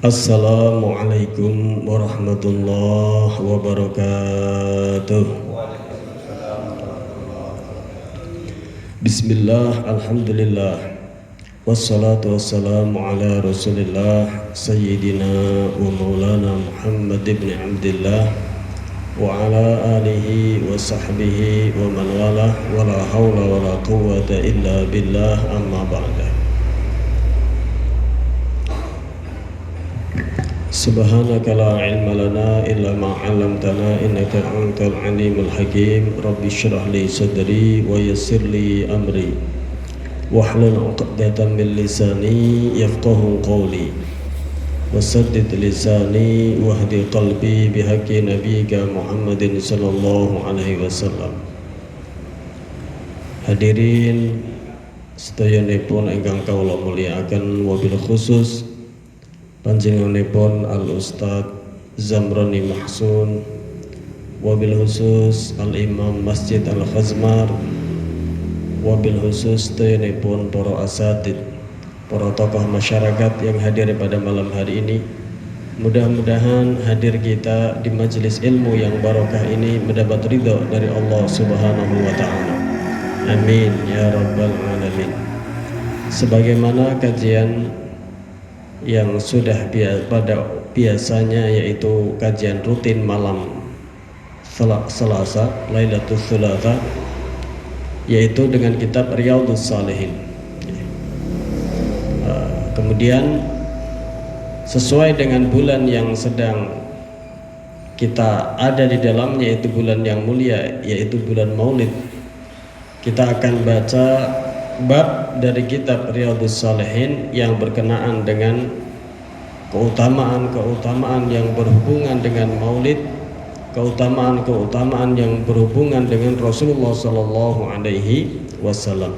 Assalamualaikum warahmatullahi wabarakatuh. Bismillah, alhamdulillah, wassalatu wassalamu ala rasulillah Sayyidina wa maulana Muhammad ibn Abdillah wa ala alihi wa sahbihi wa man wala wa la hawla wa la quwwata illa billah, amma ba'da. Subhanaka la ilma lana illa ma 'allamtana innaka antal alimul hakim. Rabbi shrah li sadri wa yassir li amri wahlul 'uqdatam min lisani yafqahu qawli wasaddid lisani wahdi qalbi bihaqqi nabiyyika Muhammadin sallallahu alaihi wasallam. Hadirin sedayanipun ingkang kawula mulyakaken, wabil khusus panjenenganipun Al-Ustadz Zamroni Mahsun, wabil khusus Al-Imam Masjid Al-Khazmar, wabil khusus sedayanipun para asatid, para tokoh masyarakat yang hadir pada malam hari ini. Mudah-mudahan hadir kita di majelis ilmu yang barokah ini mendapat ridha dari Allah Subhanahu wa ta'ala. Amin ya rabbal alamin. Sebagaimana kajian yang sudah pada biasanya, yaitu kajian rutin malam Selasa, Lailatul Thulatha, yaitu dengan kitab Riyadhus Shalihin. Kemudian sesuai dengan bulan yang sedang kita ada di dalamnya, yaitu bulan yang mulia, yaitu bulan Maulid, kita akan baca bab dari kitab Riyadhus Shalihin yang berkenaan dengan keutamaan-keutamaan yang berhubungan dengan Maulid, keutamaan-keutamaan yang berhubungan dengan Rasulullah sallallahu alaihi wasallam.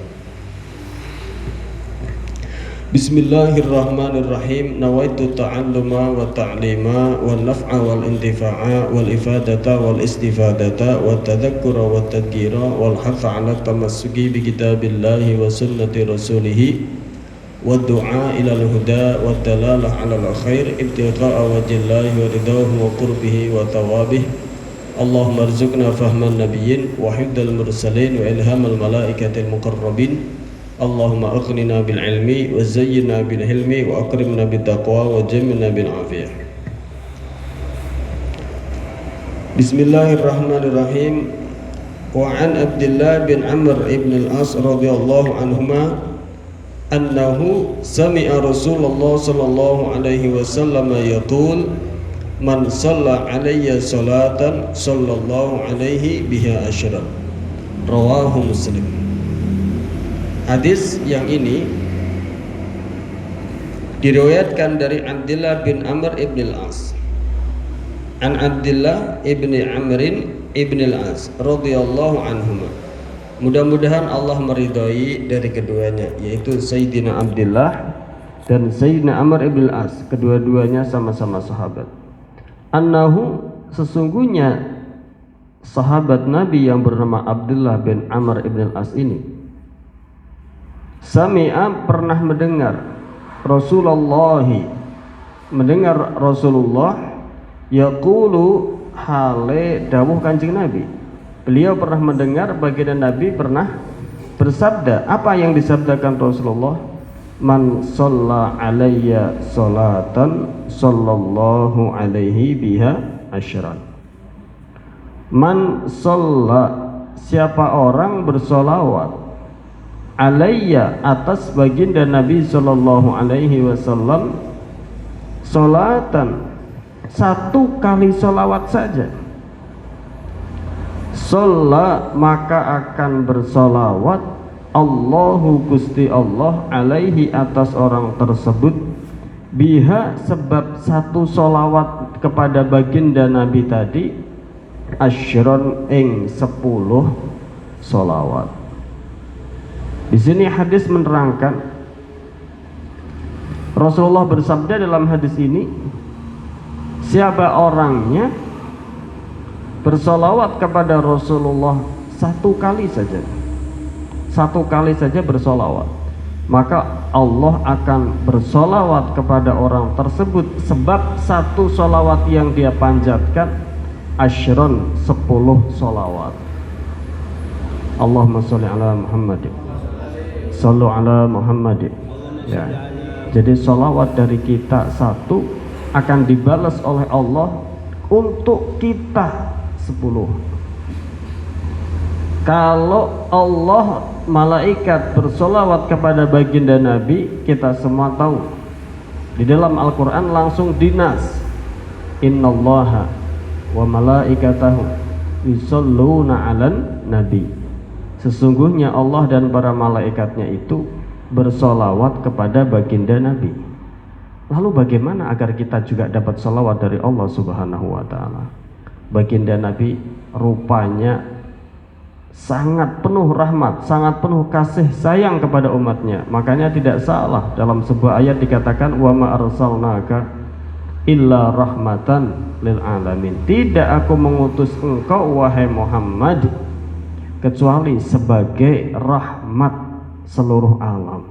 Bismillahirrahmanirrahim. Nawaitu ta'alluma wa ta'lima wal naf'a wal intifa'a wal ifadata wal istifadata wa tadhakkura wa tadhkira wal hatha 'ala tamassuki bi kitabillahi wa sunnati rasulih wa du'a ila al-huda wa dalalah 'ala al-khair ibtigha'a wajhillahi wa ridahu wa qurbihi wa thawabih. Allahumma arzuqna fahman nabiyyin wa hifdzal mursalin wa ilhamal malaikatil muqarrabin. Allahumma aghnina bil ilmi wa zayyinna bil hilmi wa akrimna bit taqwa wa jammilna bil afiyah. Bismillahirrahmanirrahim. Wa an Abdullah bin Amr ibn al-As radhiyallahu anhuma annahu sami'a Rasulullah sallallahu alaihi wasallam yaqul man shalla alayya salatan sallallahu alaihi biha asyran. Rawahu Muslim. Hadis yang ini diriwayatkan dari Abdullah bin Amr ibn al-As. An Abdullah ibn Amr ibn al-As radhiyallahu anhuma. Mudah-mudahan Allah meridhai dari keduanya, yaitu Sayyidina Abdullah dan Sayyidina Amr ibn al-As. Kedua-duanya sama-sama sahabat. Annahu, sesungguhnya sahabat Nabi yang bernama Abdullah bin Amr ibn al-As ini sami'a, pernah mendengar mendengar Rasulullah yaqulu, hale dawuh Kanjeng Nabi. Beliau pernah mendengar baginda Nabi pernah bersabda. Apa yang disabdakan Rasulullah? Man shalla alayya salatan sallallahu alaihi biha asyran. Man shalla, siapa orang bersolawat, alayya, atas baginda Nabi sallallahu alaihi wasallam, salatan, satu kali solawat saja, shalla, maka akan bersolawat Allahu, Gusti Allah, alaihi, atas orang tersebut, biha, sebab satu solawat kepada baginda Nabi tadi, asyron, ing 10 solawat. Di sini hadis menerangkan Rasulullah bersabda dalam hadis ini, siapa orangnya bersolawat kepada Rasulullah satu kali saja bersolawat, maka Allah akan bersolawat kepada orang tersebut sebab satu solawat yang dia panjatkan asyron 10 solawat. Allahumma sholli ala Muhammad, shollu ala Muhammad. Ya. Jadi solawat dari kita satu akan dibalas oleh Allah untuk kita 10. Kalau Allah malaikat bersolawat kepada baginda Nabi, kita semua tahu di dalam Al-Quran langsung dinas, innallaha wa malaikatahu yusholluna 'alan nabi. Sesungguhnya Allah dan para malaikatnya itu bersolawat kepada baginda Nabi. Lalu bagaimana agar kita juga dapat solawat dari Allah Subhanahu wa ta'ala? Baginda Nabi rupanya sangat penuh rahmat, sangat penuh kasih sayang kepada umatnya. Makanya tidak salah dalam sebuah ayat dikatakan wa ma arsalnaka illa rahmatan lil alamin. Tidak aku mengutus engkau wahai Muhammad kecuali sebagai rahmat seluruh alam.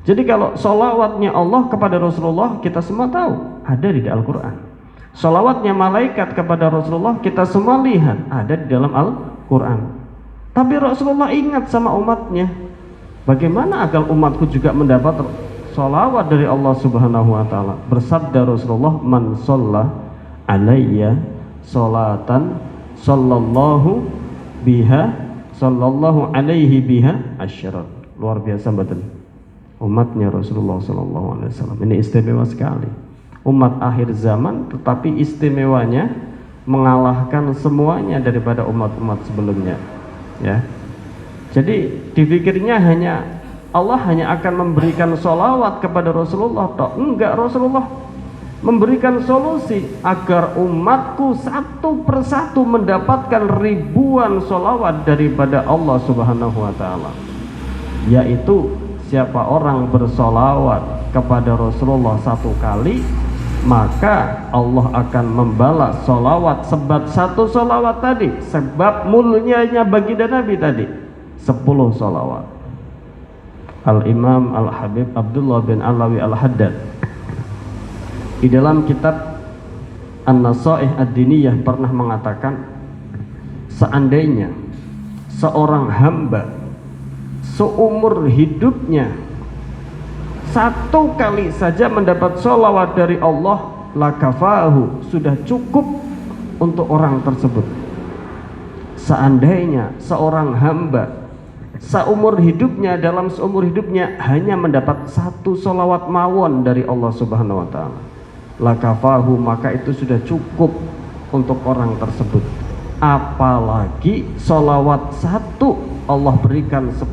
Jadi kalau solawatnya Allah kepada Rasulullah kita semua tahu ada di Al-Quran. Solawatnya malaikat kepada Rasulullah kita semua lihat ada di dalam Al-Quran. Tapi Rasulullah ingat sama umatnya, bagaimana agar umatku juga mendapat solawat dari Allah Subhanahu wa ta'ala. Bersabda Rasulullah, man sholla alayya sholatan sallallahu alaihi biha asyran. Luar biasa betul umatnya Rasulullah sallallahu alaihi wasallam. Ini istimewa sekali, umat akhir zaman, tetapi istimewanya mengalahkan semuanya daripada umat-umat sebelumnya. Ya, jadi dipikirnya Allah hanya akan memberikan sholawat kepada Rasulullah. Enggak, Rasulullah memberikan solusi agar umatku satu persatu mendapatkan ribuan sholawat daripada Allah Subhanahu wa ta'ala, yaitu siapa orang bersolawat kepada Rasulullah satu kali, maka Allah akan membalas solawat sebab satu solawat tadi, sebab mulianya baginda Nabi tadi 10 solawat. Al-Imam Al-Habib Abdullah bin Alawi Al-Haddad di dalam kitab An-Nasaih Ad-Diniyah pernah mengatakan, seandainya seorang hamba seumur hidupnya satu kali saja mendapat sholawat dari Allah, lakafahu, sudah cukup untuk orang tersebut. Seandainya seorang hamba seumur hidupnya, dalam seumur hidupnya hanya mendapat satu sholawat mawon dari Allah Subhanahu wa ta'ala, lakafahu, maka itu sudah cukup untuk orang tersebut. Apalagi sholawat satu Allah berikan 10.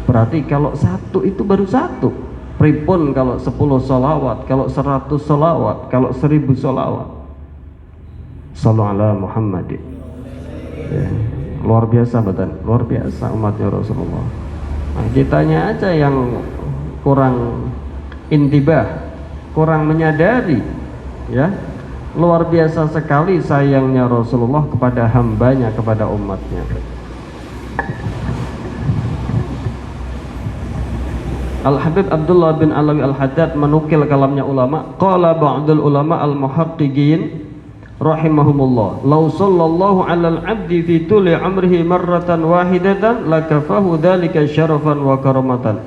Berarti kalau satu itu baru satu. Pripun kalau 10 sholawat, kalau 100 sholawat, kalau 1000 sholawat. Sallu ala Muhammad. Ya, luar biasa betul, luar biasa umatnya Rasulullah. Nah, kitanya aja yang kurang intibah, kurang menyadari, ya. Luar biasa sekali sayangnya Rasulullah kepada hambanya, kepada umatnya. Al-Habib Abdullah bin Alawi Al-Haddad menukil kalamnya ulama, qala ba'dul ulama al-muhaqqiqin rahimahumullah, law sallallahu 'alal 'abdi fi tuli amrihi marratan wahidatan lakafahu dzalika syarafan wa karamatan.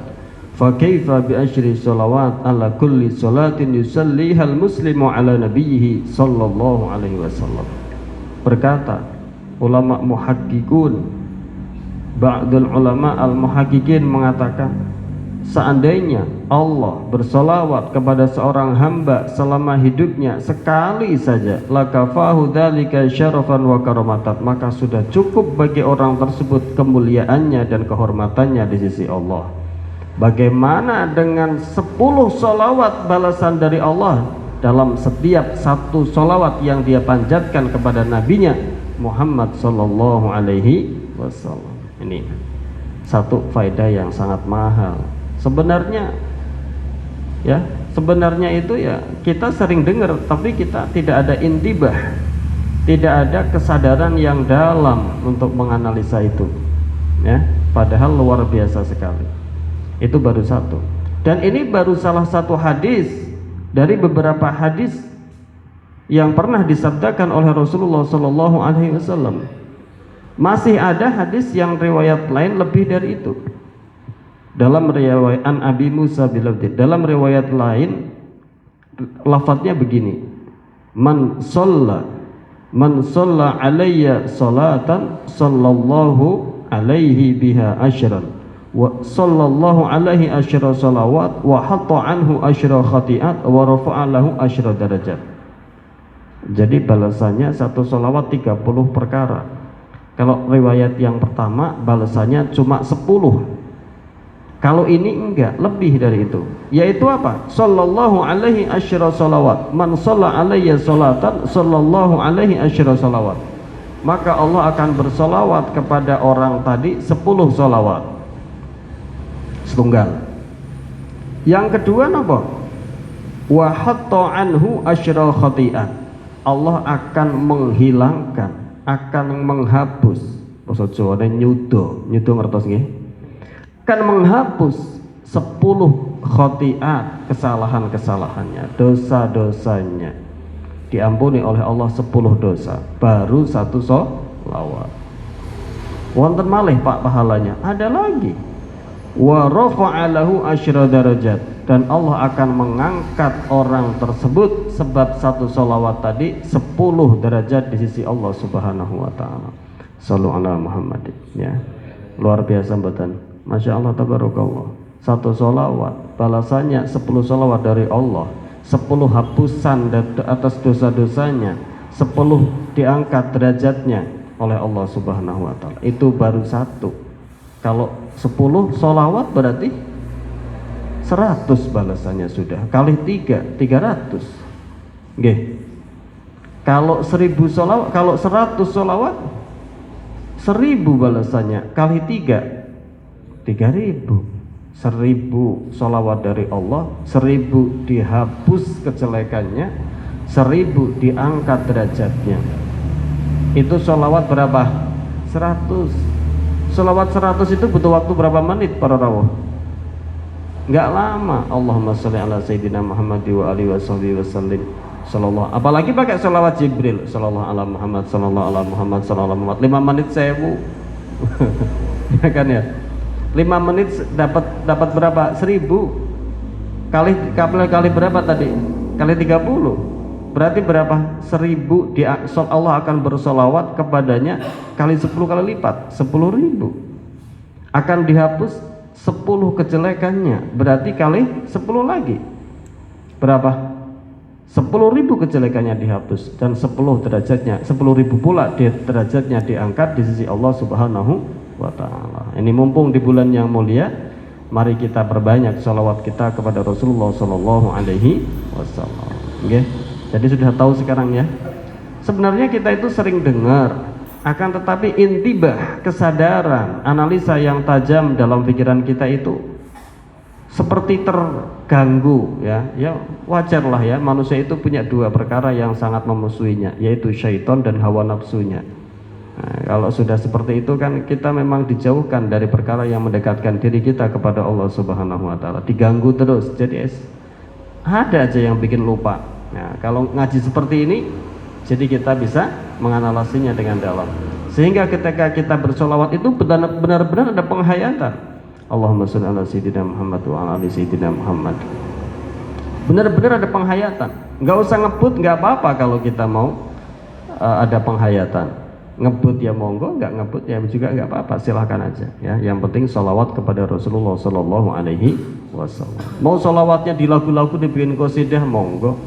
Fa kaifa bi asyri shalawat ala kulli salatin yusalliha al-muslimu ala nabiyhi sallallahu alaihi wasallam. Berkata ulama muhaqqiqun, ba'dul ulama al-muhaqqiqin mengatakan, seandainya Allah bersolawat kepada seorang hamba selama hidupnya sekali saja, lakafahu dzalika syarafan wa karamatan, maka sudah cukup bagi orang tersebut kemuliaannya dan kehormatannya di sisi Allah. Bagaimana dengan 10 solawat balasan dari Allah dalam setiap satu solawat yang dia panjatkan kepada nabinya Muhammad sallallahu alaihi wasallam. Ini satu faedah yang sangat mahal. Sebenarnya ya, sebenarnya itu ya kita sering dengar, tapi kita tidak ada intibah, tidak ada kesadaran yang dalam untuk menganalisa itu, ya. Padahal luar biasa sekali. Itu baru satu. Dan ini baru salah satu hadis dari beberapa hadis yang pernah disabdakan oleh Rasulullah Shallallahu Alaihi Wasallam. Masih ada hadis yang riwayat lain lebih dari itu. Dalam riwayat An Abi Musa bilafdz, dalam riwayat lain lafadznya begini: man shalla alayya salatan sallallahu alaihi biha asyran wa sallallahu alaihi asyra salawat wa hatta anhu asyra khati'at wa rafa'a lahu asyra darajat. Jadi balasannya satu salawat 30 perkara. Kalau riwayat yang pertama balasannya cuma 10. Kalau ini enggak, lebih dari itu. Yaitu apa? Sallallahu alaihi asyra salawat. Man shalla alayya salatan sallallahu alaihi asyra salawat. Maka Allah akan bersolawat kepada orang tadi 10 solawat. Setunggal. Yang kedua apa? Wa hatta anhu asyra khati'at. Allah akan menghilangkan, akan menghapus. Basa Jawane nyudo ngertos nggih? Akan menghapus 10 khati'at, kesalahan-kesalahannya, dosa-dosanya. Diampuni oleh Allah 10 dosa, baru satu sholawat. Wonten malih Pak pahalanya, ada lagi. Wa rafa'a lahu asyra darajat, dan Allah akan mengangkat orang tersebut sebab satu sholawat tadi 10 derajat di sisi Allah Subhanahu wa taala. Shallu ala Muhammad, ya. Luar biasa mboten? Masya Allah tabarakallah. Satu sholawat balasannya 10 sholawat dari Allah, 10 hapusan atas dosa-dosanya, 10 diangkat derajatnya oleh Allah Subhanahu wa taala. Itu baru satu. Kalau 10 sholawat berarti 100 balasannya sudah. Kali 3 300. Nggih. Kalau 1000 sholawat, kalau 100 sholawat 1000 balasannya, kali 3 3000. 1000 sholawat dari Allah, 1000 dihapus kejelekannya, 1000 diangkat derajatnya. Itu sholawat berapa? 100. Sholawat 100 itu butuh waktu berapa menit para rawuh? Enggak lama. Allahumma sholli ala sayyidina Muhammad wa alihi wasallim. Sallallahu. Apalagi pakai sholawat Jibril. Sallallahu ala Muhammad, sallallahu ala Muhammad, sallallahu ala Muhammad. 5 menit 1000. Ya kan ya? 5 menit dapat berapa? 1000 kali berapa tadi? Kali 30. Berarti berapa? 1000 Allah akan bersolawat kepadanya kali 10 kali lipat, 10.000. Akan dihapus 10 kejelekannya, berarti kali 10 lagi berapa? 10.000 kejelekannya dihapus, dan 10 derajatnya, 10.000 pula derajatnya diangkat di sisi Allah Subhanahu wa ta'ala. Ini mumpung di bulan yang mulia, mari kita perbanyak sholawat kita kepada Rasulullah Sallallahu Alaihi Wasallam. Okay? Jadi sudah tahu sekarang ya. Sebenarnya kita itu sering dengar, akan tetapi intibah, kesadaran, analisa yang tajam dalam pikiran kita itu seperti terganggu, ya. Ya wajarlah ya, manusia itu punya 2 perkara yang sangat memusuhinya, yaitu syaitan dan hawa nafsunya. Nah, kalau sudah seperti itu kan kita memang dijauhkan dari perkara yang mendekatkan diri kita kepada Allah Subhanahu wa taala. Diganggu terus. Jadi ada aja yang bikin lupa. Nah, kalau ngaji seperti ini, jadi kita bisa menganalisinya dengan dalam. Sehingga ketika kita bersolawat itu benar-benar ada penghayatan. Allahumma sholli ala sayyidina Muhammad wa ala ali sayyidina Muhammad. Benar-benar ada penghayatan. Enggak usah ngebut, enggak apa-apa kalau kita mau ada penghayatan. Ngebut ya monggo, nggak ngebut ya juga nggak apa-apa, silahkan aja ya. Yang penting sholawat kepada Rasulullah Sallallahu Alaihi Wasallam. Mau sholawatnya di lagu-lagu dibikin qasidah monggo,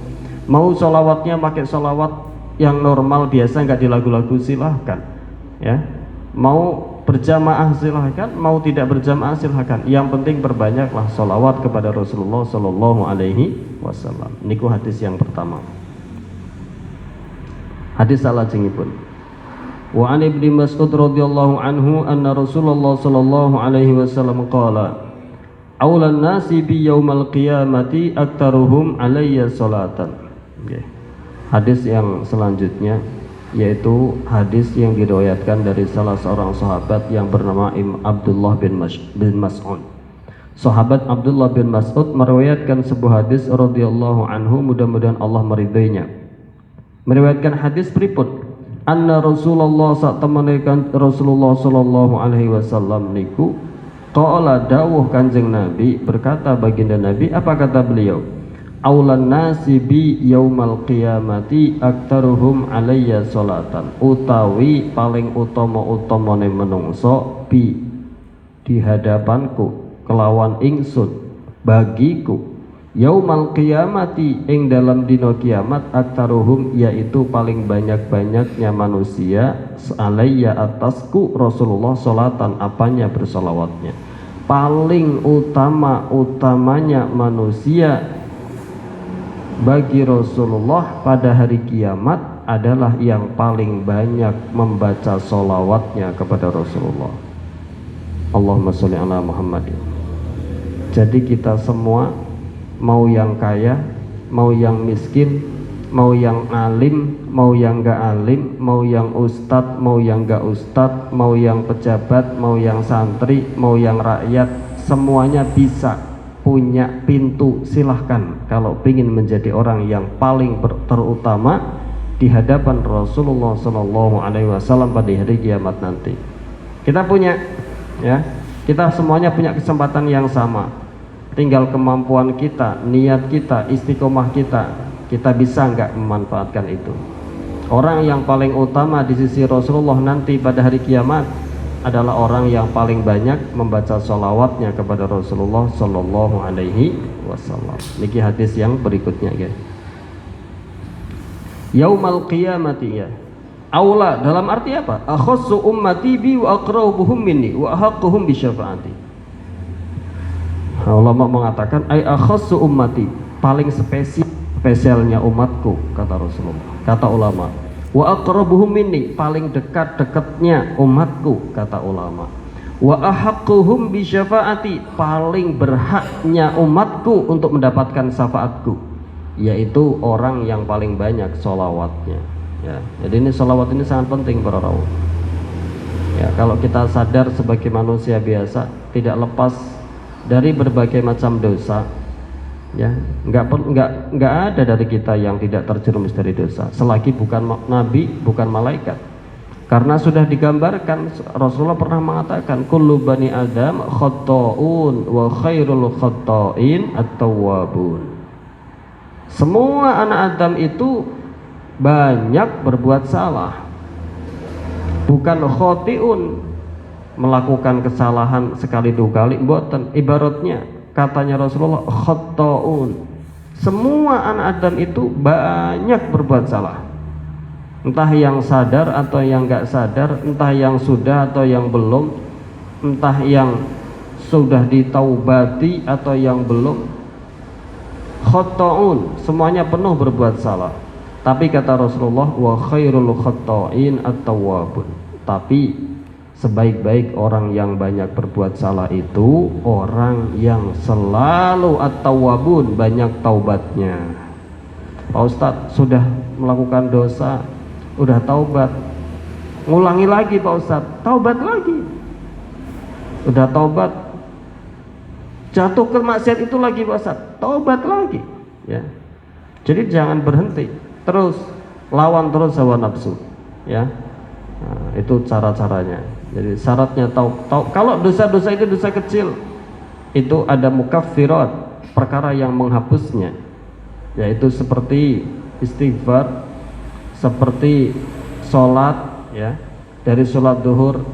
mau sholawatnya pakai sholawat yang normal biasa nggak di lagu-lagu silahkan ya. Mau berjamaah silahkan, mau tidak berjamaah silahkan. Yang penting perbanyaklah sholawat kepada Rasulullah Sallallahu Alaihi Wasallam. Niku hadis yang pertama. Hadis salajengipun. Wa an Ibnu Mas'ud radhiyallahu anhu anna Rasulullah sallallahu alaihi wasallam qala aulan nasi bi yaumal qiyamati aktaruhum alayya salatan. Okay. Hadis yang selanjutnya yaitu hadis yang diriwayatkan dari salah seorang sahabat yang bernama Abdullah bin Mas'ud. Sahabat Abdullah bin Mas'ud meriwayatkan sebuah hadis radhiyallahu anhu, mudah-mudahan Allah meridainya. Meriwayatkan hadis pripun? Anna Rasulullah sak temenikan Rasulullah sallallahu alaihi wasallam niku qala dawuh Kanjeng Nabi, berkata baginda Nabi, apa kata beliau? Aulan nasi bi yaumal qiyamati aktaruhum alayya salatan, utawi paling utama-utamane menungso bi di hadapanku kelawan ingsun bagiku yaumal qiyamati ing dalam dino kiamat aktaruhum yaitu paling banyak-banyaknya manusia alayya atasku Rasulullah salatan apanya bersolawatnya, paling utamanya manusia bagi Rasulullah pada hari kiamat adalah yang paling banyak membaca solawatnya kepada Rasulullah. Allahumma sholli ala Muhammadin. Jadi kita semua, mau yang kaya, mau yang miskin, mau yang alim, mau yang gak alim, mau yang ustadz, mau yang gak ustadz, mau yang pejabat, mau yang santri, mau yang rakyat, semuanya bisa punya pintu. Silahkan kalau ingin menjadi orang yang paling terutama di hadapan Rasulullah SAW pada hari kiamat nanti. Kita punya, ya, kita semuanya punya kesempatan yang sama. Tinggal kemampuan kita, niat kita, istiqomah kita bisa nggak memanfaatkan itu. Orang yang paling utama di sisi Rasulullah nanti pada hari kiamat adalah orang yang paling banyak membaca sholawatnya kepada Rasulullah Sallallahu Alaihi Wasallam. Niki hadis yang berikutnya, guys. Yaumal qiyamati, ya. Aula dalam arti apa? Akhassu ummati bi wa aqrabuhum minni wa ahaqquhum bi syafaati. Ulama mengatakan ai akhassu ummati, paling spesialnya umatku, kata Rasulullah, kata ulama. Wa aqrabuhum minni, paling dekat-dekatnya umatku, kata ulama. Wa ahaqquhum bi syafaati, paling berhaknya umatku untuk mendapatkan syafaatku, yaitu orang yang paling banyak sholawatnya, ya. Jadi ini sholawat ini sangat penting para rawuh. Ya, kalau kita sadar sebagai manusia biasa tidak lepas dari berbagai macam dosa, ya, nggak ada dari kita yang tidak terjerumus dari dosa selagi bukan nabi, bukan malaikat. Karena sudah digambarkan, Rasulullah pernah mengatakan kullu bani adam khata'un wa khairul khata'in at-tawwabun. Semua anak Adam itu banyak berbuat salah, bukan khotiun melakukan kesalahan sekali dua kali, mboten. Ibaratnya katanya Rasulullah khata'un, semua anak Adam itu banyak berbuat salah, entah yang sadar atau yang enggak sadar, entah yang sudah atau yang belum, entah yang sudah ditaubati atau yang belum. Khata'un, semuanya penuh berbuat salah. Tapi kata Rasulullah wa khairul khata'in at-tawwabun, tapi sebaik-baik orang yang banyak berbuat salah itu orang yang selalu at-tawwabun, banyak taubatnya. Pak Ustadz sudah melakukan dosa, udah taubat, ngulangi lagi Pak Ustadz, taubat lagi. Udah taubat, jatuh ke maksiat itu lagi Pak Ustadz, taubat lagi, ya. Jadi jangan berhenti, terus lawan terus hawa nafsu, ya. Nah, itu cara-caranya. Jadi syaratnya kalau dosa-dosa itu dosa kecil, itu ada mukaffirat, perkara yang menghapusnya, yaitu seperti istighfar, seperti sholat, ya, dari sholat duhur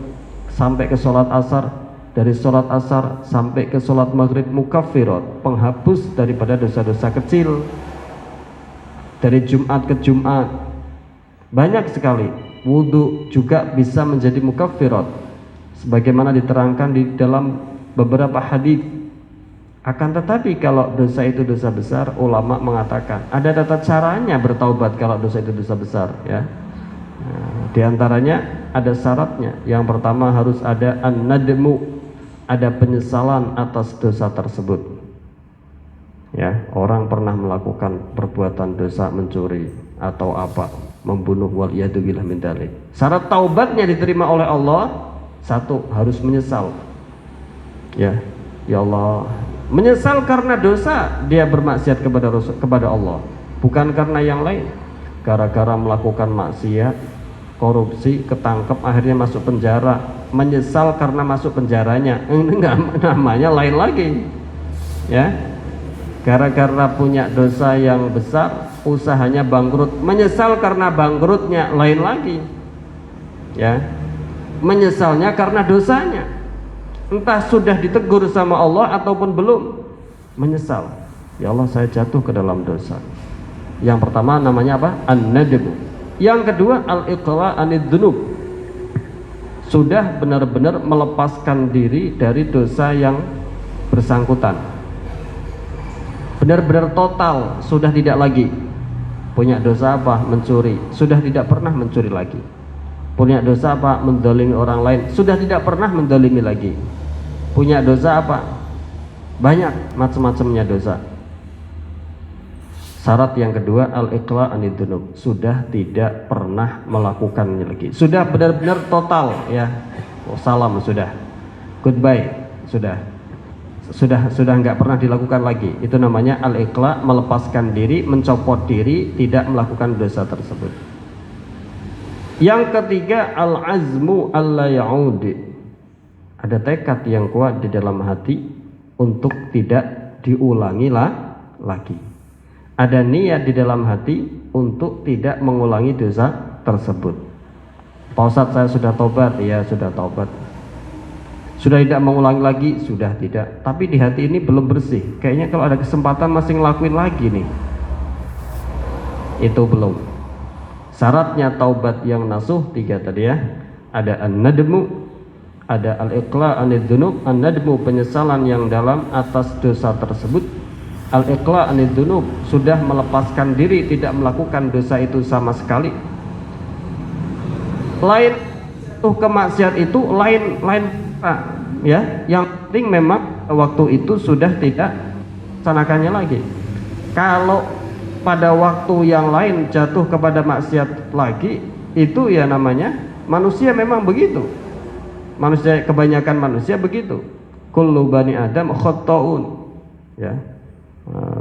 sampai ke sholat asar, dari sholat asar sampai ke sholat maghrib, mukaffirat, penghapus daripada dosa-dosa kecil. Dari Jumat ke Jumat banyak sekali. Wudhu juga bisa menjadi mukaffirat, sebagaimana diterangkan di dalam beberapa hadis. Akan tetapi kalau dosa itu dosa besar, ulama mengatakan ada tata caranya bertaubat kalau dosa itu dosa besar, ya. Nah, di antaranya ada syaratnya. Yang pertama harus ada an-nadmu, ada penyesalan atas dosa tersebut. Ya, orang pernah melakukan perbuatan dosa, mencuri atau apa, membunuh, wal iyadzubillah min dzalik. Syarat taubatnya diterima oleh Allah, satu, harus menyesal. Ya. Ya Allah, menyesal karena dosa dia bermaksiat kepada Allah, bukan karena yang lain. Gara-gara melakukan maksiat, korupsi, ketangkep, akhirnya masuk penjara, menyesal karena masuk penjaranya. Ini namanya lain lagi, ya. Gara-gara punya dosa yang besar, usahanya bangkrut, menyesal karena bangkrutnya, lain lagi, ya. Menyesalnya karena dosanya, entah sudah ditegur sama Allah ataupun belum, menyesal. Ya Allah, saya jatuh ke dalam dosa. Yang pertama namanya apa? An-nadbu. Yang kedua al-iqla' anid-dzunub. Sudah benar-benar melepaskan diri dari dosa yang bersangkutan. Benar-benar total, sudah tidak lagi. Punya dosa apa? Mencuri. Sudah tidak pernah mencuri lagi. Punya dosa apa? Mendolimi orang lain. Sudah tidak pernah mendolimi lagi. Punya dosa apa? Banyak macam-macamnya dosa. Syarat yang kedua al-iqla' anid-dzunub, sudah tidak pernah melakukannya lagi. Sudah benar-benar total, ya. Salam, sudah. Goodbye, sudah nggak pernah dilakukan lagi. Itu namanya al-iqla', melepaskan diri, mencopot diri, tidak melakukan dosa tersebut. Yang ketiga al-azmu alla ya'ud. Ada tekad yang kuat di dalam hati untuk tidak diulangi lagi. Ada niat di dalam hati untuk tidak mengulangi dosa tersebut. Pak Ustadz, saya sudah tobat. Ya, sudah tobat. Sudah tidak mengulangi lagi? Sudah tidak. Tapi di hati ini belum bersih. Kayaknya kalau ada kesempatan masih ngelakuin lagi nih. Itu belum. Syaratnya taubat yang nasuh 3 tadi, ya. Ada an-nadmu, ada al-iqla' anid-dzunub. An-nadmu, penyesalan yang dalam atas dosa tersebut. Al-iqla' anid-dzunub, sudah melepaskan diri, tidak melakukan dosa itu sama sekali. Lain kemaksiat itu lain ya. Yang penting memang waktu itu sudah tidak sanakannya lagi. Kalau pada waktu yang lain jatuh kepada maksiat lagi, itu ya namanya manusia memang begitu. Manusia, kebanyakan manusia begitu. Kullu bani Adam khata'un, ya.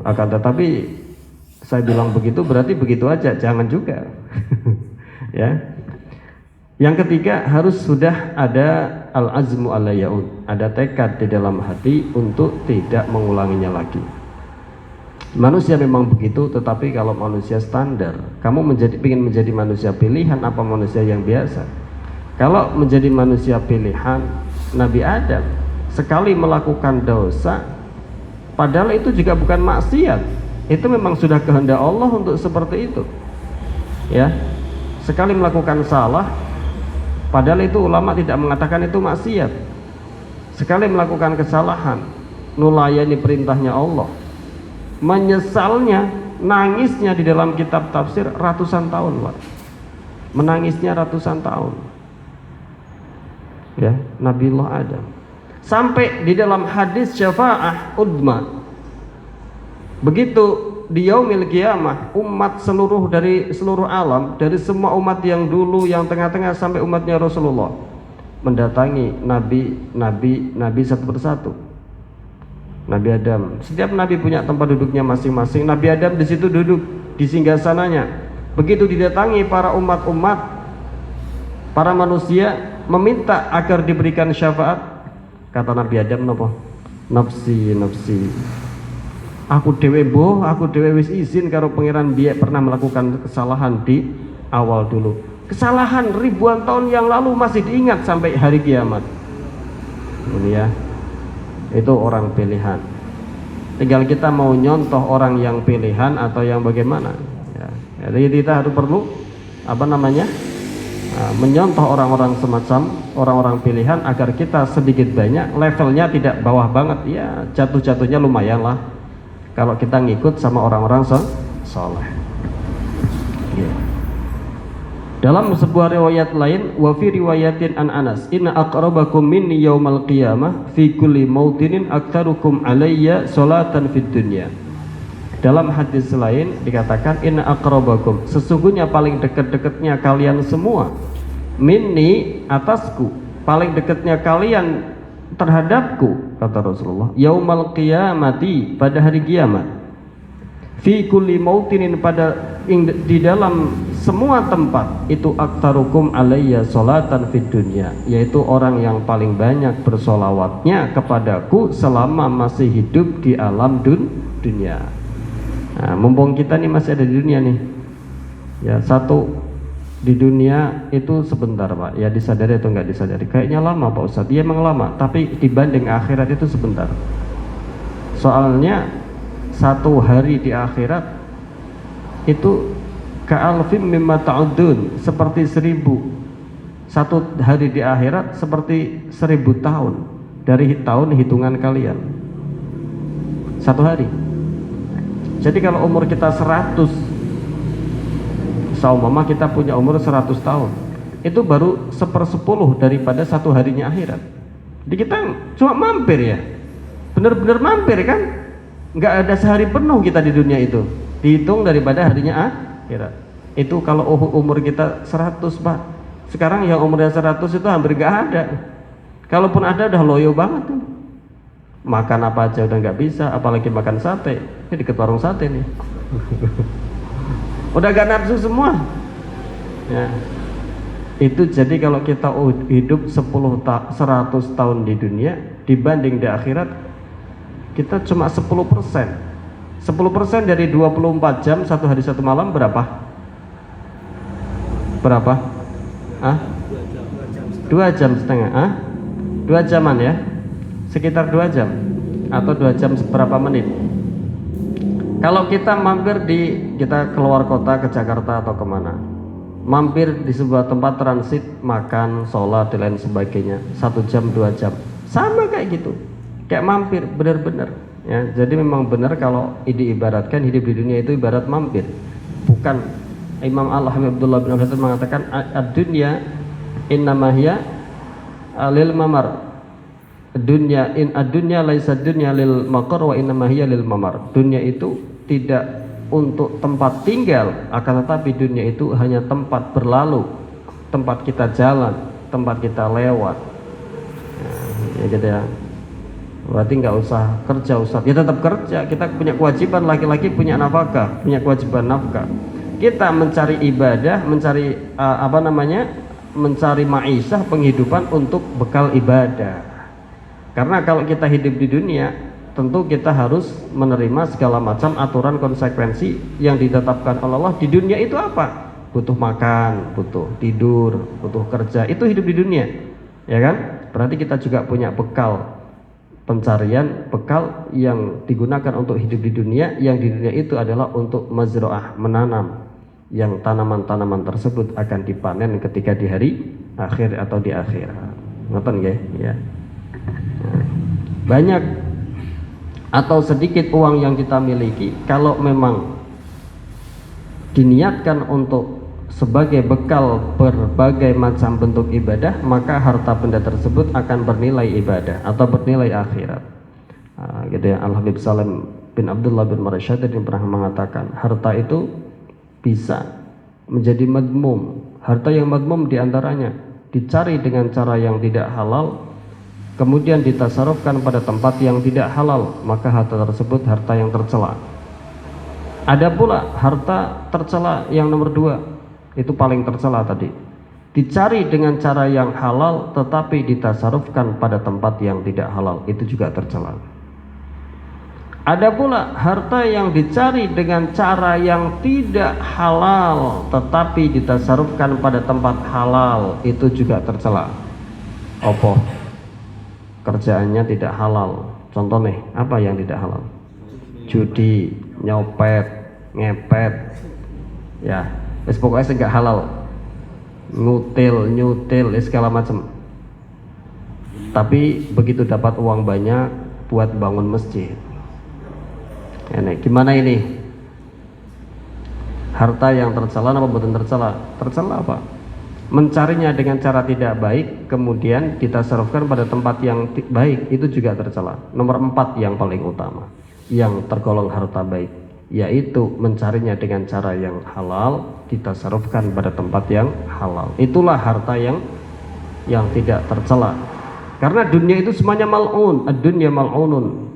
Akan tetapi saya bilang begitu berarti begitu aja, jangan juga. Ya. Yang ketiga harus sudah ada al-azmu alla ya'ud, ada tekad di dalam hati untuk tidak mengulanginya lagi. Manusia memang begitu, tetapi kalau manusia standar, kamu ingin menjadi manusia pilihan apa manusia yang biasa? Kalau menjadi manusia pilihan, Nabi Adam sekali melakukan dosa, padahal itu juga bukan maksiat, itu memang sudah kehendak Allah untuk seperti itu, ya. Sekali melakukan salah, padahal itu ulama tidak mengatakan itu maksiat. Sekali melakukan kesalahan, nulayani perintahnya Allah, menyesalnya, nangisnya di dalam kitab tafsir ratusan tahun, Pak. Menangisnya ratusan tahun, ya, Nabiullah Adam. Sampai di dalam hadis syafa'ah udma, begitu di yaumil qiyamah, umat dari seluruh alam, dari semua umat yang dulu, yang tengah-tengah sampai umatnya Rasulullah, mendatangi nabi satu persatu. Nabi Adam, setiap nabi punya tempat duduknya masing-masing. Nabi Adam di situ duduk di singgasananya. Begitu didatangi para umat-umat, para manusia meminta agar diberikan syafaat, kata Nabi Adam napa? Nafsi, nafsi. Aku dewe wis izin karo pangeran biye pernah melakukan kesalahan di awal dulu. Kesalahan ribuan tahun yang lalu masih diingat sampai hari kiamat. Ini ya. Itu orang pilihan. Tinggal kita mau nyontoh orang yang pilihan atau yang bagaimana, ya. Jadi kita harus perlu menyontoh orang-orang semacam orang-orang pilihan agar kita sedikit banyak levelnya tidak bawah banget, ya jatuh-jatuhnya lumayan lah kalau kita ngikut sama orang-orang soleh. Ya. Dalam sebuah riwayat lain, wa fi riwayatin an Anas, inna aqrabakum minni yaumal qiyamah fi kulli mautinin aktsarukum alayya salatan fid dunya. Dalam hadis lain dikatakan inna aqrabakum, sesungguhnya paling dekat-dekatnya kalian semua, minni, atasku, paling dekatnya kalian terhadapku, kata Rasulullah, yaumal qiyamati, pada hari kiamat, fi kulli mautinin, di dalam semua tempat itu, aktarukum alayya sholatan fid dunya, yaitu orang yang paling banyak bersolawatnya kepadaku selama masih hidup di alam dunia. Nah, mumpung kita nih masih ada di dunia nih, ya, satu di dunia itu sebentar Pak, ya disadari atau enggak disadari, kayaknya lama Pak Ustadz. Iya emang lama, tapi dibanding akhirat itu sebentar. Soalnya satu hari di akhirat itu ka'alfim mimma ta'udun, seperti 1000. Satu hari di akhirat seperti 1000 tahun dari tahun hitungan kalian. Satu hari. Jadi kalau umur kita 100, seumpama kita punya umur 100 tahun, itu baru 1/10 daripada satu harinya akhirat. Jadi kita cuma mampir ya, benar-benar mampir kan, nggak ada sehari penuh kita di dunia itu, dihitung daripada harinya akhirat. Itu kalau umur kita 100 Pak. Sekarang yang umurnya 100 itu hampir nggak ada. Kalaupun ada udah loyo banget tuh. Makan apa aja udah nggak bisa, apalagi makan sate. Ini di warung sate nih. Udah gak nafsu semua ya. Itu jadi kalau kita hidup 100 tahun di dunia, dibanding di akhirat kita cuma 10%. 10% dari 24 jam, satu hari satu malam berapa? 2 jam setengah. 2 jaman ya, sekitar 2 jam atau 2 jam seberapa menit. Kalau kita mampir kita keluar kota ke Jakarta atau kemana, mampir di sebuah tempat transit, makan, sholat dan lain sebagainya, 1 jam 2 jam, sama kayak gitu, kayak mampir benar-benar ya. Jadi memang benar kalau diibaratkan hidup di dunia itu ibarat mampir. Bukan, Imam Al-Habib Abdullah bin Abbas mengatakan ad-dunya innama hiya lil mamar. Dunia ad-dunya laisa dunya lil maqar wa innama hiya lil mamar. Dunia itu tidak untuk tempat tinggal, akan tetapi dunia itu hanya tempat berlalu, tempat kita jalan, tempat kita lewat. Ya gitu ya. Berarti nggak usah kerja Ustaz. Ya tetap kerja, kita punya kewajiban, laki-laki punya nafkah, punya kewajiban nafkah. Kita mencari ibadah, mencari mencari ma'isyah, penghidupan untuk bekal ibadah. Karena kalau kita hidup di dunia, tentu kita harus menerima segala macam aturan konsekuensi yang ditetapkan oleh Allah. Di dunia itu apa? Butuh makan, butuh tidur, butuh kerja. Itu hidup di dunia, ya kan? Berarti kita juga punya bekal pencarian, bekal yang digunakan untuk hidup di dunia. Yang di dunia itu adalah untuk mazra'ah, menanam, yang tanaman-tanaman tersebut akan dipanen ketika di hari akhir atau di akhirat. Ngoten nggih? Ya. Banyak atau sedikit uang yang kita miliki, kalau memang diniatkan untuk sebagai bekal berbagai macam bentuk ibadah, maka harta benda tersebut akan bernilai ibadah atau bernilai akhirat. Gitu ya. Al-Habib Salim bin Abdullah bin Marsyad yang pernah mengatakan, harta itu bisa menjadi madmum. Harta yang madmum diantaranya dicari dengan cara yang tidak halal, kemudian ditasarufkan pada tempat yang tidak halal, maka harta tersebut harta yang tercela. Ada pula harta tercela yang nomor 2, itu paling tercela tadi, dicari dengan cara yang halal tetapi ditasarufkan pada tempat yang tidak halal, itu juga tercela. Ada pula harta yang dicari dengan cara yang tidak halal tetapi ditasarufkan pada tempat halal, itu juga tercela. Opo? Kerjaannya tidak halal. Contoh nih, apa yang tidak halal? Judi, nyopet, ngepet, ya, pokoknya enggak halal. Nyutil, segala macam. Tapi begitu dapat uang banyak buat bangun masjid. Ini gimana ini? Harta yang tercela apa bukan tercela? Tercela apa? Mencarinya dengan cara tidak baik, kemudian ditasarufkan pada tempat yang baik, itu juga tercela. Nomor 4 yang paling utama, yang tergolong harta baik, yaitu mencarinya dengan cara yang halal, ditasarufkan pada tempat yang halal. Itulah harta yang tidak tercela. Karena dunia itu semuanya mal'un, ad-dunya mal'unun.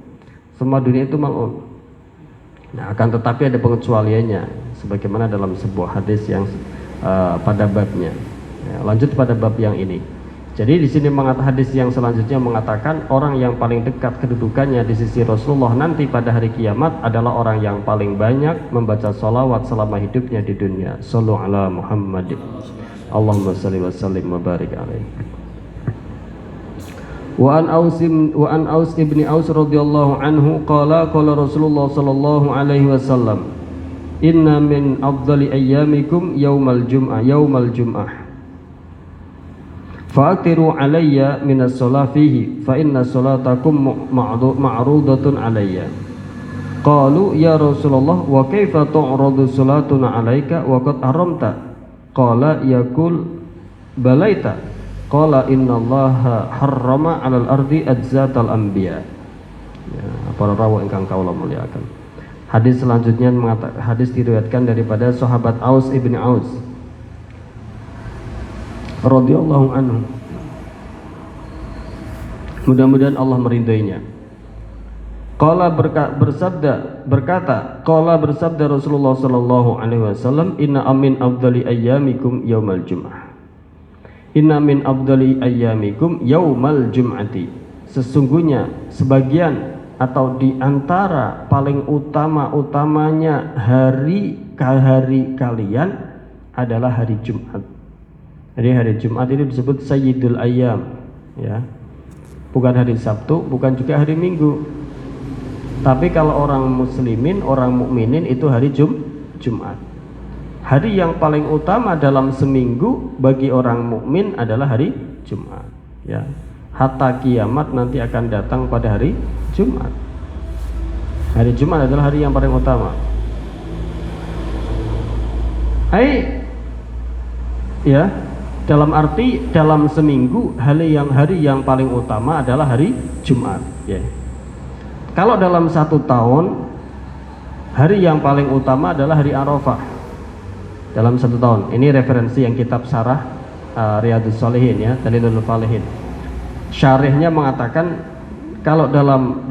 Semua dunia itu mal'un. Nah, akan tetapi ada pengecualiannya, sebagaimana dalam sebuah hadis yang pada babnya. Ya, lanjut pada bab yang ini. Jadi di sini hadis yang selanjutnya mengatakan orang yang paling dekat kedudukannya di sisi Rasulullah nanti pada hari kiamat adalah orang yang paling banyak membaca sholawat selama hidupnya di dunia. Shallu ala Muhammadin. Allahumma salli wa sallim wa barik alaihi. Wa an Aus ibni Aus radhiyallahu anhu qala Rasulullah sallallahu alaihi wasallam, inna min afdali ayyamikum yaumal jum'ah fa'atiru alayya minas sholah fihi fa inna sholatakum ma'rudatun alayya. Qalu ya Rasulullah wa kaifa tu'radu sholatuna alayka wa qad haramta? Qala yaqul balaita. Qala innallaha harrama 'alal ardi adzatal anbiya. Ya, para rawuh ingkang kawula muliakan. Hadis selanjutnya mengatakan, hadis diriwayatkan daripada sahabat Aus ibni Aus radhiyallahu anhu. Mudah-mudahan Allah meridainya. Bersabda Rasulullah sallallahu alaihi wasallam, inna amin afdali ayyamikum yaumal jum'ah. Inna min afdali ayyamikum yaumal jum'ati. Sesungguhnya sebagian atau di antara paling utamanya hari kalian adalah hari Jumat. Jadi hari Jumat itu disebut Sayyidul Ayyam, ya. Bukan hari Sabtu, bukan juga hari Minggu. Tapi kalau orang muslimin, orang mukminin itu hari Jumat. Hari yang paling utama dalam seminggu bagi orang mukmin adalah hari Jumat, ya. Hatta kiamat nanti akan datang pada hari Jumat. Hari Jumat adalah hari yang paling utama. Ya, dalam arti dalam seminggu hari yang paling utama adalah hari Jumat, ya. Kalau dalam satu tahun hari yang paling utama adalah hari Arafah. Dalam satu tahun. Ini referensi yang kitab Syarah Riyadhus Shalihin, ya, Dalilul Falihin. Syarihnya mengatakan kalau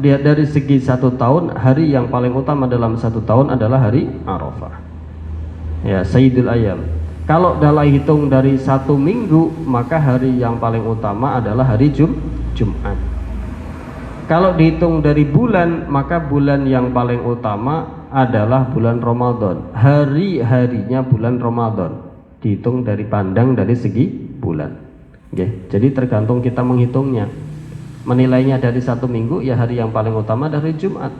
dari segi satu tahun, hari yang paling utama dalam satu tahun adalah hari Arafah, ya, Sayyidul Ayyam. Kalau dalam hitung dari satu minggu, maka hari yang paling utama adalah hari Jumat. Kalau dihitung dari bulan, maka bulan yang paling utama adalah bulan Ramadan. Hari-harinya bulan Ramadan dihitung pandang dari segi bulan. Oke, jadi tergantung kita menghitungnya. Menilainya dari satu minggu, ya hari yang paling utama dari Jumat.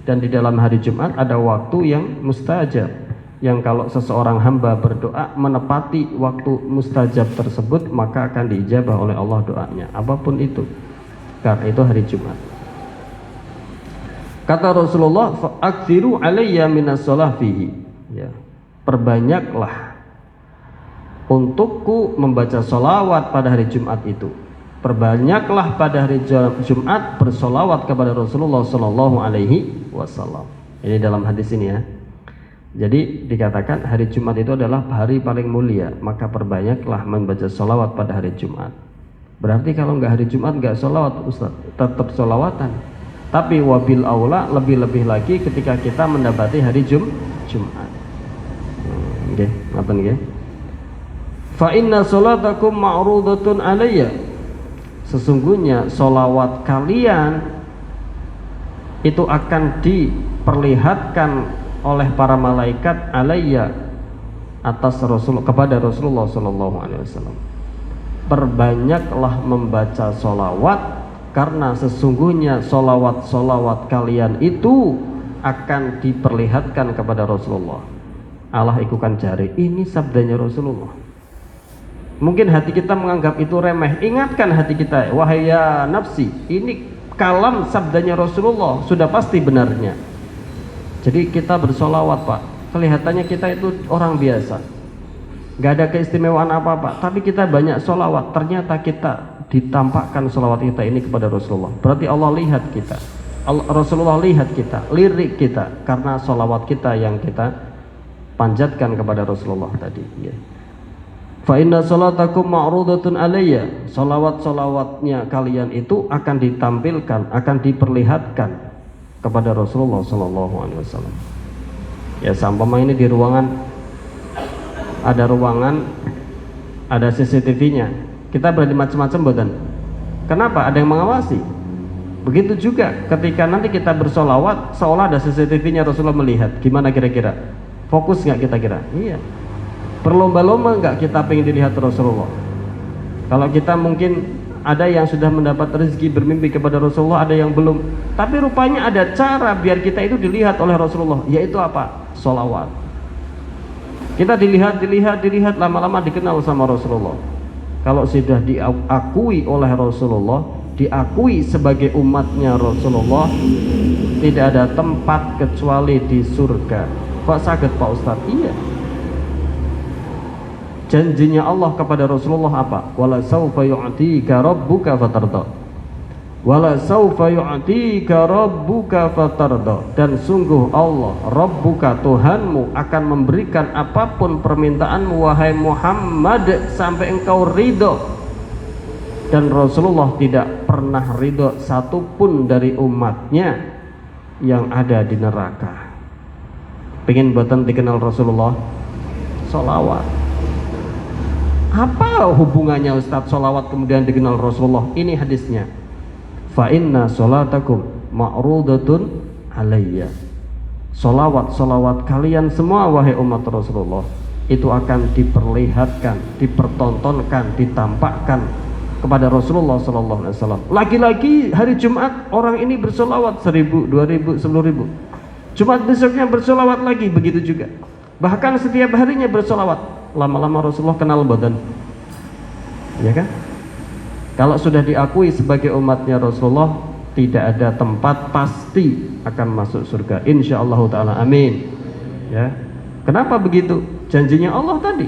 Dan di dalam hari Jumat ada waktu yang mustajab, yang kalau seseorang hamba berdoa menepati waktu mustajab tersebut, maka akan diijabah oleh Allah doanya, apapun itu. Karena itu hari Jumat. Kata Rasulullah, fa'aksiru alayya minas sholah fihi, ya, perbanyaklah untukku membaca sholawat pada hari Jumat itu. Perbanyaklah pada hari Jumat bersolawat kepada Rasulullah Sallallahu Alaihi Wasallam. Ini dalam hadis ini, ya. Jadi dikatakan hari Jumat itu adalah hari paling mulia, maka perbanyaklah membaca sholawat pada hari Jumat. Berarti kalau nggak hari Jumat nggak sholawat, Ustaz, tetap sholawatan. Tapi wabil aula, lebih-lebih lagi ketika kita mendapati hari Jumat. Oke, apa nih? Fa inna sholatakum ma'rudatun alayya. Sesungguhnya sholawat kalian itu akan diperlihatkan oleh para malaikat alayya, atas kepada Rasulullah sallallahu alaihi wasallam. Perbanyaklah membaca sholawat, karena sesungguhnya sholawat kalian itu akan diperlihatkan kepada Rasulullah. Allah ikukan jari, ini sabdanya Rasulullah. Mungkin hati kita menganggap itu remeh. Ingatkan hati kita, wahai ya nafsi, ini kalam sabdanya Rasulullah, sudah pasti benarnya. Jadi kita bersolawat, Pak, kelihatannya kita itu orang biasa, gak ada keistimewaan apa-apa, tapi kita banyak solawat. Ternyata kita ditampakkan solawat kita ini kepada Rasulullah. Berarti Allah lihat kita, Rasulullah lihat kita, lirik kita, karena solawat kita yang kita panjatkan kepada Rasulullah tadi, ya. Fa inna salatakum ma'rudatun alayya. Salawat-salawatnya kalian itu akan ditampilkan, akan diperlihatkan kepada Rasulullah sallallahu alaihi wasallam. Ya, seumpama ini di ruangan, ada CCTV-nya. Kita berani macam-macam boten. Kenapa? Ada yang mengawasi. Begitu juga ketika nanti kita bersolawat, seolah ada CCTV-nya Rasulullah melihat. Gimana kira-kira? Fokus nggak kita kira? Iya. Berlomba-lomba nggak kita pengen dilihat Rasulullah? Kalau kita mungkin ada yang sudah mendapat rezeki bermimpi kepada Rasulullah, ada yang belum. Tapi rupanya ada cara biar kita itu dilihat oleh Rasulullah, yaitu apa? Solawat. Kita dilihat, lama-lama dikenal sama Rasulullah. Kalau sudah diakui oleh Rasulullah, diakui sebagai umatnya Rasulullah, tidak ada tempat kecuali di surga. Kok sakit Pak Ustadz? Iya. Janjinya Allah kepada Rasulullah apa? Wala saufa yu'tika rabbuka fatarda. Wala saufa yu'tika rabbuka fatarda. Dan sungguh Allah, Rabbuka, Tuhanmu, akan memberikan apapun permintaanmu wahai Muhammad sampai engkau ridho. Dan Rasulullah tidak pernah ridho satupun dari umatnya yang ada di neraka. Pengen buatan dikenal Rasulullah? Sholawat. Apa hubungannya Ustadz sholawat kemudian dikenal Rasulullah? Ini hadisnya. Fa inna sholatakum ma'rudatun alayya. Sholawat kalian semua wahai umat Rasulullah itu akan diperlihatkan, dipertontonkan, ditampakkan kepada Rasulullah sallallahu alaihi wasallam. Lagi-lagi hari Jumat orang ini bersolawat 1000, 2000, 10.000. Jumat besoknya bersolawat lagi, begitu juga. Bahkan setiap harinya bersolawat. Lama-lama Rasulullah kenal badan, ya kan? Kalau sudah diakui sebagai umatnya Rasulullah, tidak ada tempat, pasti akan masuk surga, insyaallah taala, amin. Ya, kenapa begitu? Janjinya Allah tadi.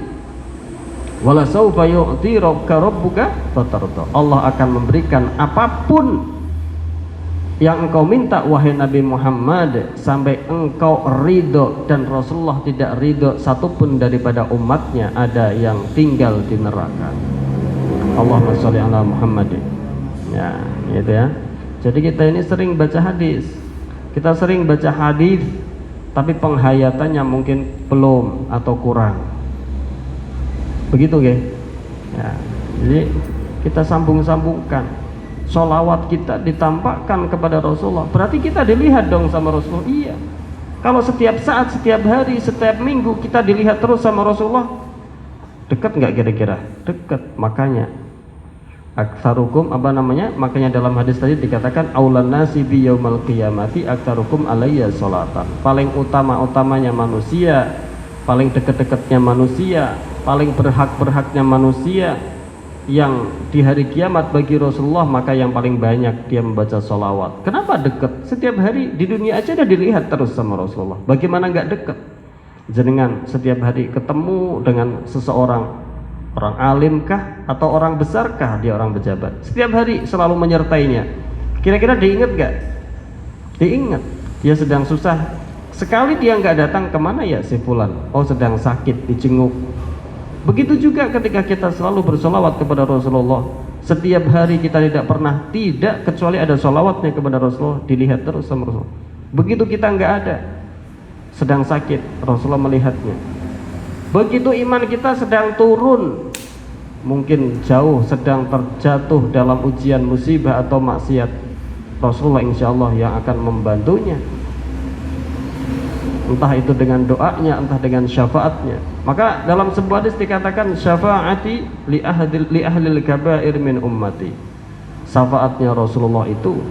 Wala saufa yu'tika rabbuka fatarda. Allah akan memberikan apapun yang engkau minta wahai Nabi Muhammad sampai engkau ridho. Dan Rasulullah tidak ridho satupun daripada umatnya ada yang tinggal di neraka. Allahumma sholli ala Muhammad. Ya, gitu ya. Jadi kita ini sering baca hadis, kita sering baca hadis, tapi penghayatannya mungkin belum atau kurang. Begitu ya. Ya, jadi kita sambung-sambungkan. Sholawat kita ditampakkan kepada Rasulullah, berarti kita dilihat dong sama Rasulullah. Iya. Kalau setiap saat, setiap hari, setiap minggu kita dilihat terus sama Rasulullah, dekat nggak kira-kira? Dekat. Makanya aktsarukum makanya dalam hadis tadi dikatakan aulan nasi bi yaumal qiyamati aktsarukum alayya sholatan. Paling utama-utamanya manusia, paling dekat-dekatnya manusia, paling berhak-berhaknya manusia yang di hari kiamat bagi Rasulullah, maka yang paling banyak dia membaca sholawat. Kenapa dekat? Setiap hari di dunia aja udah dilihat terus sama Rasulullah. Bagaimana nggak dekat? Jenengan setiap hari ketemu dengan seseorang, orang alimkah atau orang besarkah, dia orang pejabat, setiap hari selalu menyertainya. Kira-kira diingat nggak? Diingat. Dia sedang susah, sekali dia nggak datang, kemana ya si fulan? Oh sedang sakit, dijenguk. Begitu juga ketika kita selalu bersolawat kepada Rasulullah. Setiap hari kita tidak pernah tidak kecuali ada solawatnya kepada Rasulullah, dilihat terus sama Rasulullah. Begitu kita nggak ada, sedang sakit, Rasulullah melihatnya. Begitu iman kita sedang turun, mungkin jauh, sedang terjatuh dalam ujian musibah atau maksiat, Rasulullah insya Allah yang akan membantunya, entah itu dengan doanya, entah dengan syafaatnya. Maka dalam sebuah hadis dikatakan syafaati li ahlil kabair min ummati. Syafaatnya Rasulullah itu,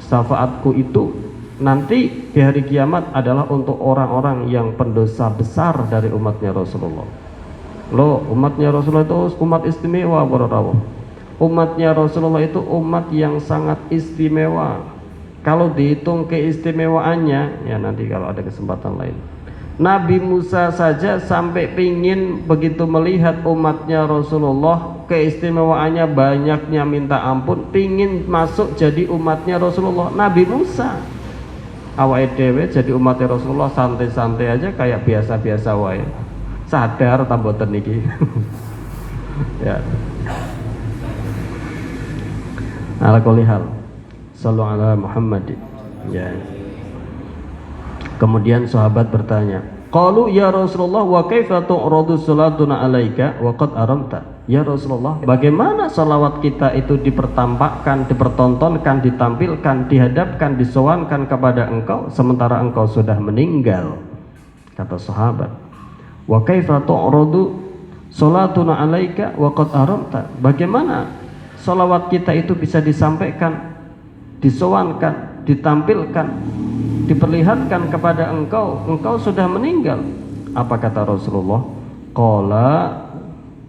syafaatku itu nanti di hari kiamat adalah untuk orang-orang yang pendosa besar dari umatnya Rasulullah. Loh, umatnya Rasulullah itu umat istimewa, barakallahu. Umatnya Rasulullah itu umat yang sangat istimewa. Kalau dihitung keistimewaannya, ya nanti kalau ada kesempatan lain. Nabi Musa saja sampai pingin begitu melihat umatnya Rasulullah, keistimewaannya banyaknya minta ampun, pingin masuk jadi umatnya Rasulullah. Nabi Musa, awake dhewe jadi umatnya Rasulullah santai-santai aja kayak biasa-biasa wae. Sadar ta mboten niki? Ya. Ala kulli hal. Sallu ala Muhammad. Ya. Kemudian sahabat bertanya, qalu ya Rasulullah wa kaifa tu'radu salatuna alaika wa qad aramta. Ya Rasulullah, bagaimana salawat kita itu dipertampakkan, dipertontonkan, ditampilkan, dihadapkan, disowankan kepada engkau sementara engkau sudah meninggal? Kata sahabat, wa kaifa tu'radu salatuna alaika wa qad aramta. Bagaimana salawat kita itu bisa disampaikan, disowankan, ditampilkan, diperlihatkan kepada engkau sudah meninggal? Apa kata Rasulullah? Qala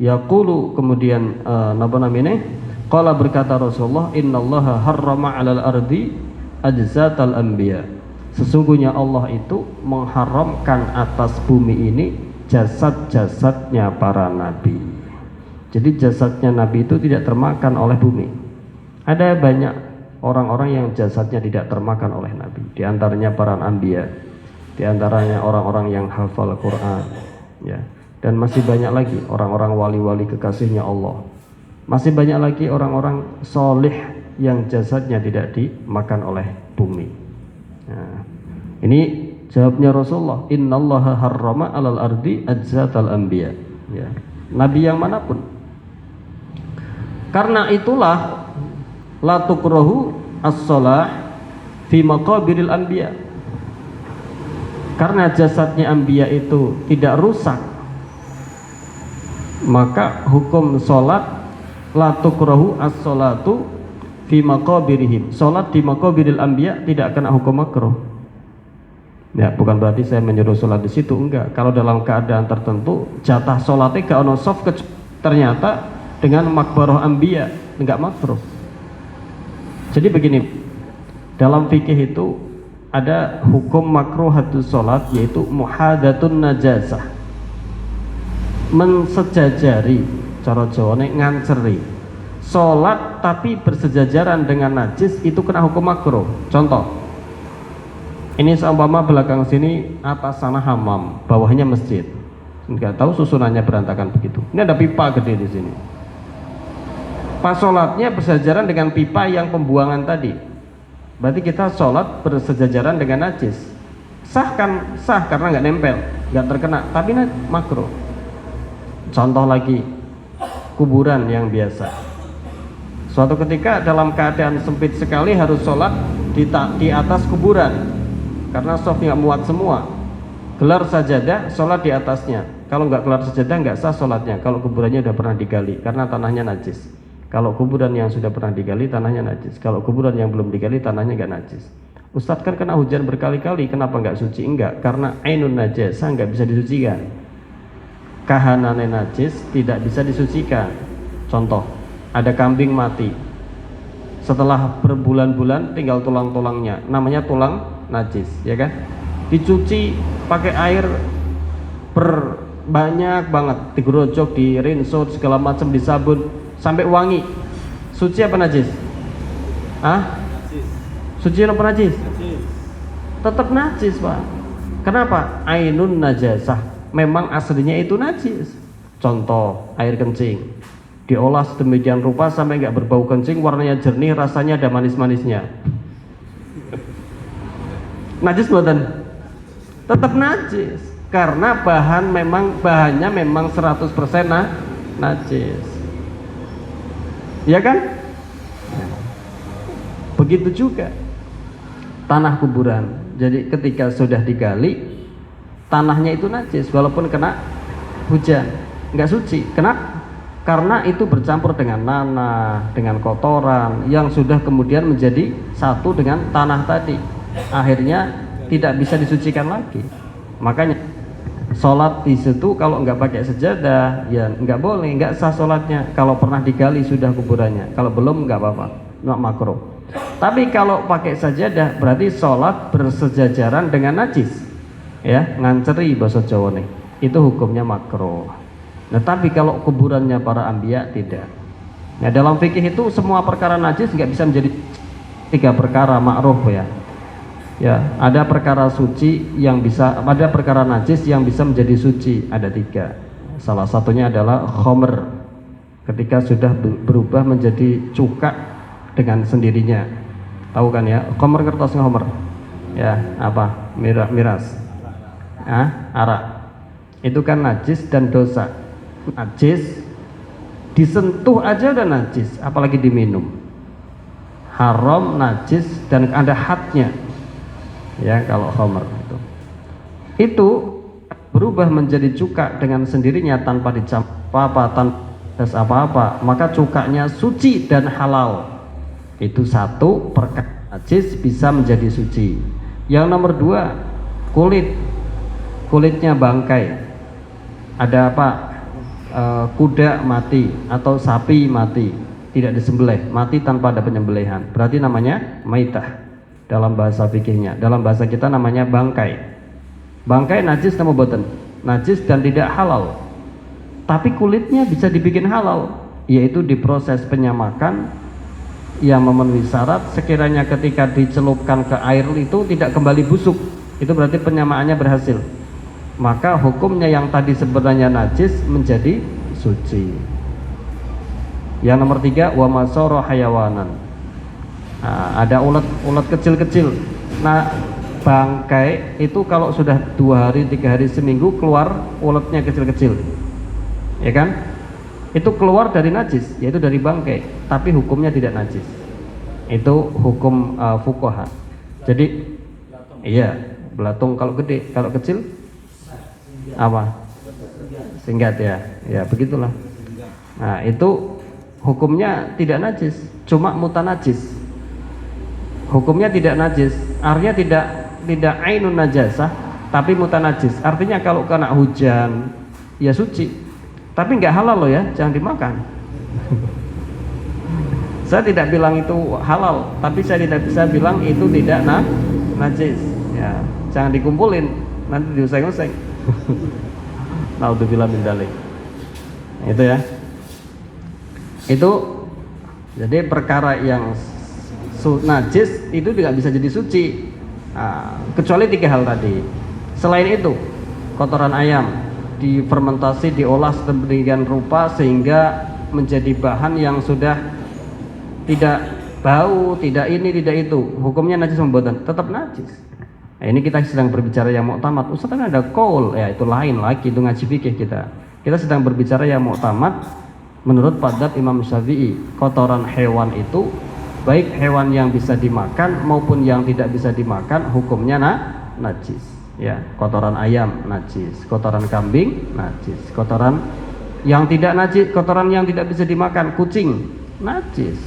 yaqulu, kemudian qala berkata Rasulullah, innallaha harrama 'alal ardi ajzatal anbiya. Sesungguhnya Allah itu mengharamkan atas bumi ini jasad-jasadnya para nabi. Jadi jasadnya nabi itu tidak termakan oleh bumi. Ada banyak orang-orang yang jasadnya tidak termakan oleh nabi, di antaranya para anbiya, di antaranya orang-orang yang hafal Quran, ya. Dan masih banyak lagi orang-orang wali-wali kekasihnya Allah. Masih banyak lagi orang-orang solih yang jasadnya tidak dimakan oleh bumi. Nah, ini jawabnya Rasulullah, innallaha harrama 'alal ardi ajzatal anbiya, ya. Nabi yang manapun. Karena itulah la tukrahu as-shalah fi maqabiril anbiya. Karena jasadnya anbiya itu tidak rusak, maka hukum sholat la tukrahu as-sholatu fi maqabirihim. Sholat di maqabiril anbiya tidak kena hukum makruh. Ya, bukan berarti saya menyuruh sholat di situ, enggak. Kalau dalam keadaan tertentu jatah sholatnya gak ono soft, ternyata dengan makbaroh anbiya enggak makruh. Jadi begini, dalam fikih itu ada hukum makruhatus sholat, yaitu muhadatun najasah, mensejajari, cara Jawane nganceri. Sholat tapi bersejajaran dengan najis itu kena hukum makruh. Contoh, ini seumpama belakang sini atas sana hamam, bawahnya masjid. Enggak tahu susunannya berantakan begitu. Ini ada pipa gede di sini. Pas sholatnya bersejajaran dengan pipa yang pembuangan tadi, berarti kita sholat bersejajaran dengan najis. Sah kan? Sah karena nggak nempel, nggak terkena, tapi makruh. Contoh lagi, kuburan yang biasa. Suatu ketika dalam keadaan sempit sekali harus sholat di atas kuburan karena soft nggak muat semua. Gelar sajadah, sholat di atasnya. Kalau nggak gelar sajadah nggak sah sholatnya. Kalau kuburannya udah pernah digali karena tanahnya najis. Kalau kuburan yang sudah pernah digali tanahnya najis. Kalau kuburan yang belum digali tanahnya nggak najis. Ustadz kan kena hujan berkali-kali, kenapa nggak suci? Enggak, karena ainun najasah nggak bisa disucikan. Kahanane najis tidak bisa disucikan. Contoh, ada kambing mati, setelah berbulan-bulan tinggal tulang-tulangnya, namanya tulang najis, ya kan? Dicuci pakai air banyak banget, digerojok, dirinsut segala macam, disabun sampai wangi. Suci apa najis? Suci apa najis? Tetap najis, Pak. Kenapa? Ainun najasah, memang aslinya itu najis. Contoh, air kencing diolah sedemikian rupa sampai nggak berbau kencing, warnanya jernih, rasanya ada manis-manisnya. Najis buatan? Tetap najis, karena bahannya memang 100% najis. Ya kan? Begitu juga tanah kuburan. Jadi ketika sudah digali, tanahnya itu najis walaupun kena hujan, nggak suci. Kenapa? Karena itu bercampur dengan nanah, dengan kotoran yang sudah kemudian menjadi satu dengan tanah tadi. Akhirnya tidak bisa disucikan lagi. Makanya sholat di situ kalau nggak pakai sejadah, ya nggak boleh, nggak sah sholatnya. Kalau pernah digali sudah kuburannya, kalau belum nggak apa-apa, nggak makruh. Tapi kalau pakai sajadah berarti sholat bersejajaran dengan najis, ya, nganceri bahasa Jawa nih, itu hukumnya makruh. Nah tapi kalau kuburannya para anbiya tidak. Nah dalam fikih itu semua perkara najis nggak bisa menjadi 3 perkara makruh, ya. Ya, ada perkara suci yang bisa, ada perkara najis yang bisa menjadi suci, ada 3. Salah satunya adalah khomer, ketika sudah berubah menjadi cuka dengan sendirinya. Tahu kan ya, khamr kertas khamr. Ya, apa? Miras. Arak. Itu kan najis dan dosa. Najis disentuh aja udah najis, apalagi diminum. Haram, najis, dan ada hadnya. Ya, kalau khamr itu berubah menjadi cuka dengan sendirinya tanpa dicampur apa-apa, tanpa apa-apa, maka cukanya suci dan halal. Itu satu, perkara najis bisa menjadi suci. Yang nomor dua, kulitnya bangkai. Ada apa? Kuda mati atau sapi mati, tidak disembelih, mati tanpa ada penyembelihan, berarti namanya maitah dalam bahasa fikihnya. Dalam bahasa kita namanya bangkai. Bangkai najis nama boten, najis dan tidak halal. Tapi kulitnya bisa dibikin halal, yaitu diproses penyamakan yang memenuhi syarat. Sekiranya ketika dicelupkan ke air itu tidak kembali busuk, itu berarti penyamaannya berhasil. Maka hukumnya yang tadi sebenarnya najis menjadi suci. Yang nomor tiga, wa masara hayawanan. Ada ulat kecil-kecil. Nah, bangkai itu kalau sudah 2 hari, 3 hari, seminggu keluar ulatnya kecil-kecil, ya kan? Itu keluar dari najis, yaitu dari bangkai, tapi hukumnya tidak najis. Itu hukum fuqaha. Jadi, iya, belatung kalau gede, kalau kecil apa? Singgat ya, ya begitulah. Nah, itu hukumnya tidak najis, cuma mutanajis. Hukumnya tidak najis, artinya tidak ainun najasah, tapi mutanajis. Artinya kalau kena hujan ya suci, tapi nggak halal loh ya, jangan dimakan. Saya tidak bilang itu halal, tapi saya tidak bisa bilang itu tidak najis. Ya, jangan dikumpulin, nanti diuseng-useng. Naudzubillah min dzalik. Itu ya. Itu jadi perkara yang najis itu tidak bisa jadi suci. Kecuali 3 hal tadi. Selain itu, kotoran ayam difermentasi, diolah sedemikian rupa sehingga menjadi bahan yang sudah tidak bau, tidak ini, tidak itu, hukumnya najis membuatan, tetap najis. Nah, ini kita sedang berbicara yang muktamad. Ustaz kan ada qaul, ya itu lain lagi, itu ngaji fikih kita. Kita sedang berbicara yang muktamad menurut padzhab Imam Syafi'i. Kotoran hewan itu baik hewan yang bisa dimakan maupun yang tidak bisa dimakan, hukumnya najis. Ya, kotoran ayam najis, kotoran kambing najis, kotoran yang tidak najis, kotoran yang tidak bisa dimakan, kucing najis.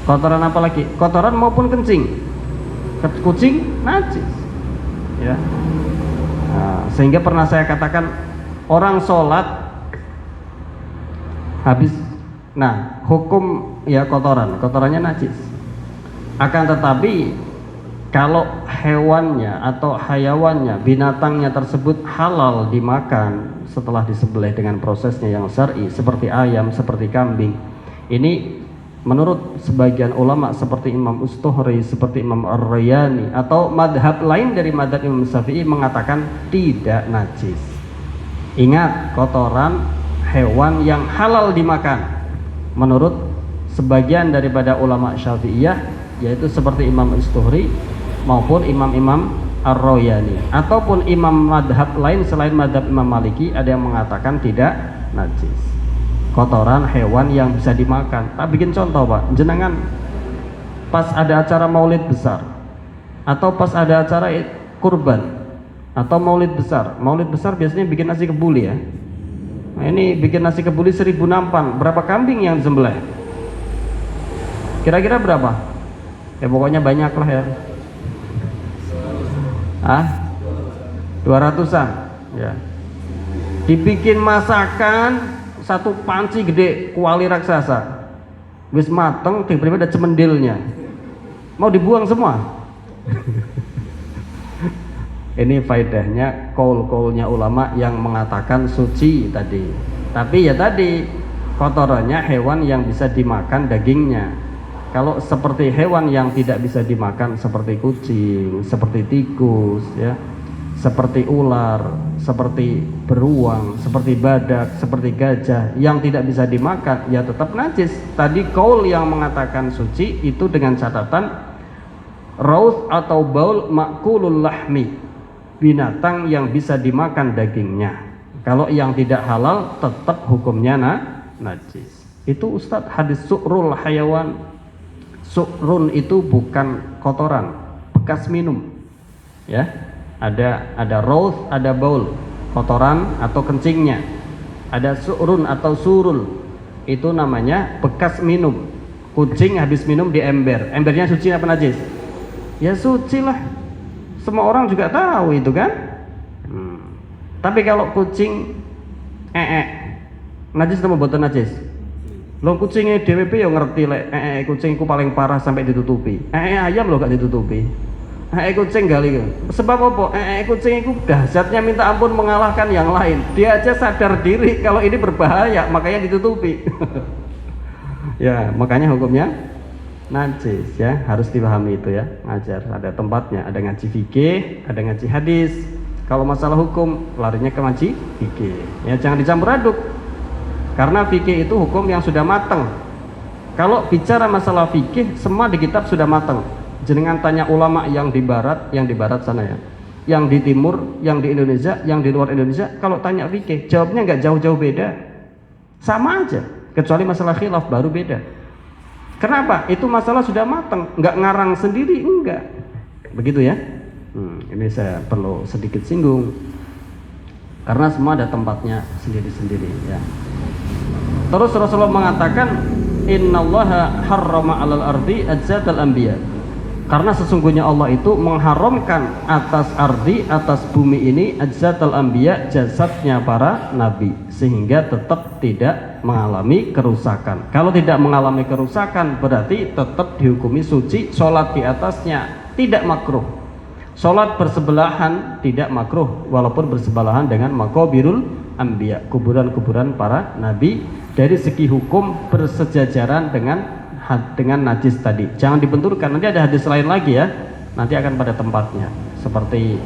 Kotoran apa lagi? Kotoran maupun kencing. Kucing najis. Ya. Nah, sehingga pernah saya katakan orang sholat habis, nah hukum ya kotorannya najis. Akan tetapi kalau hewannya atau hayawannya, binatangnya tersebut halal dimakan setelah disembelih dengan prosesnya yang syar'i, seperti ayam, seperti kambing, ini menurut sebagian ulama seperti Imam Ustuhri, seperti Imam Ar-Rayani atau madhab lain dari madhab Imam Syafi'i mengatakan tidak najis. Ingat, kotoran hewan yang halal dimakan menurut sebagian daripada ulama Syafi'iyah, yaitu seperti Imam Ustuhri maupun imam-imam Ar-Rayani ataupun imam madhab lain selain madhab Imam Maliki, ada yang mengatakan tidak najis. Kotoran hewan yang bisa dimakan. Tak bikin contoh Pak, jenengan pas ada acara maulid besar atau pas ada acara kurban atau maulid besar biasanya bikin nasi kebuli ya. Nah, ini bikin nasi kebuli 1000 nampan, berapa kambing yang disembelih? Kira-kira berapa? Ya pokoknya banyak lah ya. 200-an ya. Dibikin masakan satu panci gede, kuali raksasa, wis mateng, tiba-tiba ada cemendilnya, mau dibuang semua. Ini faedahnya kaul-kaulnya ulama yang mengatakan suci tadi. Tapi ya tadi, kotorannya hewan yang bisa dimakan dagingnya. Kalau seperti hewan yang tidak bisa dimakan seperti kucing, seperti tikus ya, seperti ular, seperti beruang, seperti badak, seperti gajah yang tidak bisa dimakan, ya tetap najis. Tadi qaul yang mengatakan suci itu dengan catatan rauth atau baul makulul lahmi, binatang yang bisa dimakan dagingnya. Kalau yang tidak halal tetap hukumnya najis. Itu Ustadz hadis su'rul hayawan. Su'run itu bukan kotoran, bekas minum. Ya, ada rauth, ada baul, kotoran atau kencingnya. Ada su'run atau surul, itu namanya bekas minum. Kucing habis minum di ember. Embernya suci apa najis? Ya suci lah. Semua orang juga tahu itu kan. Tapi kalau kucing najis atau mboten najis? Lo kucingnya DWP ya ngerti lek kucingku paling parah sampai ditutupi. Ayam lo gak ditutupi. Kucing gali. Sebab apa? Kucing itu dahsyatnya minta ampun mengalahkan yang lain. Dia aja sadar diri kalau ini berbahaya, makanya ditutupi. Ya, makanya hukumnya najis ya, harus dipahami itu ya. Ngajar ada tempatnya, ada ngaji fikih, ada ngaji hadis. Kalau masalah hukum larinya ke ngaji fikih. Ya, jangan dicampur aduk. Karena fikih itu hukum yang sudah matang. Kalau bicara masalah fikih, semua di kitab sudah matang. Jenengan tanya ulama yang di barat sana ya, yang di timur, yang di Indonesia, yang di luar Indonesia, kalau tanya fikih, jawabnya nggak jauh-jauh beda, sama aja. Kecuali masalah khilaf baru beda. Kenapa? Itu masalah sudah matang, nggak ngarang sendiri, enggak. Begitu ya. Ini saya perlu sedikit singgung, karena semua ada tempatnya sendiri-sendiri ya. Terus Rasulullah mengatakan innallaha harrama 'alal ardi ajzatal anbiya. Karena sesungguhnya Allah itu mengharamkan atas ardi, atas bumi ini ajzatal anbiya, jasadnya para nabi, sehingga tetap tidak mengalami kerusakan. Kalau tidak mengalami kerusakan berarti tetap dihukumi suci, sholat di atasnya tidak makruh. Sholat bersebelahan tidak makruh walaupun bersebelahan dengan maqabirul anbiya, kuburan-kuburan para nabi. Dari segi hukum bersejajaran dengan najis tadi. Jangan dibenturkan. Nanti ada hadis lain lagi ya. Nanti akan pada tempatnya. Seperti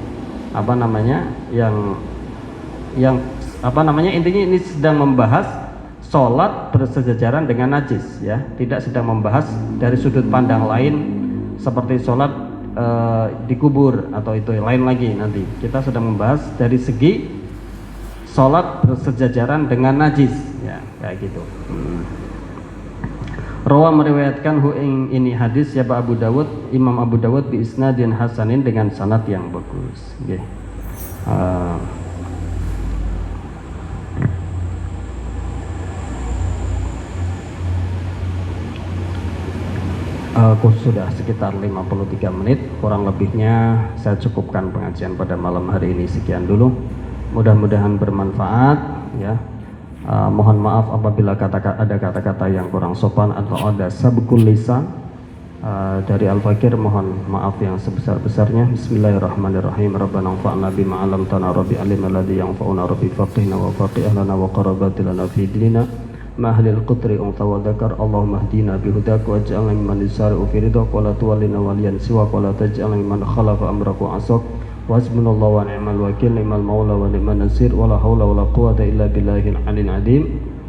apa namanya? Yang apa namanya? Intinya ini sedang membahas sholat bersejajaran dengan najis ya. Tidak sedang membahas dari sudut pandang lain seperti sholat di kubur atau itu lain lagi. Nanti kita sedang membahas dari segi sholat bersejajaran dengan najis ya, kayak gitu. Rawa meriwayatkan ini hadis ya Abu Dawud, Imam Abu Dawud bi isnadin hasanin, dengan sanad yang bagus. Okay. Sudah sekitar 53 menit, kurang lebihnya saya cukupkan pengajian pada malam hari ini. Sekian dulu, mudah-mudahan bermanfaat ya. Mohon maaf apabila ada kata-kata yang kurang sopan atau ada sabqul lisan. Dari Al-Fakir mohon maaf yang sebesar-besarnya. Bismillahirrahmanirrahim. Rabbana anfa'na bima 'allamtana rabbi alimna alladhi yanfa'una rabbi faqihna wa faqih lana wa qarabatilana fi dinina ma ahlil qudri unta wa dzakar. Allahumma hdina bihudak wa ij'alna mimman yusari'u fi ridhak wa la tuwallina waliyan siwak wa la taj'alna mimman khalafa amraka wa asaq. Wasbunallahu wa ni'mal wakil, ni'mal maula wa ni'man nasir, wa la haula wa la quwata illa billahil aliyil azim.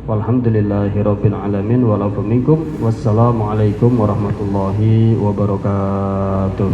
Walhamdulillahi rabbil alamin wa la minkum. Wassalamu alaikum warahmatullahi wabarakatuh.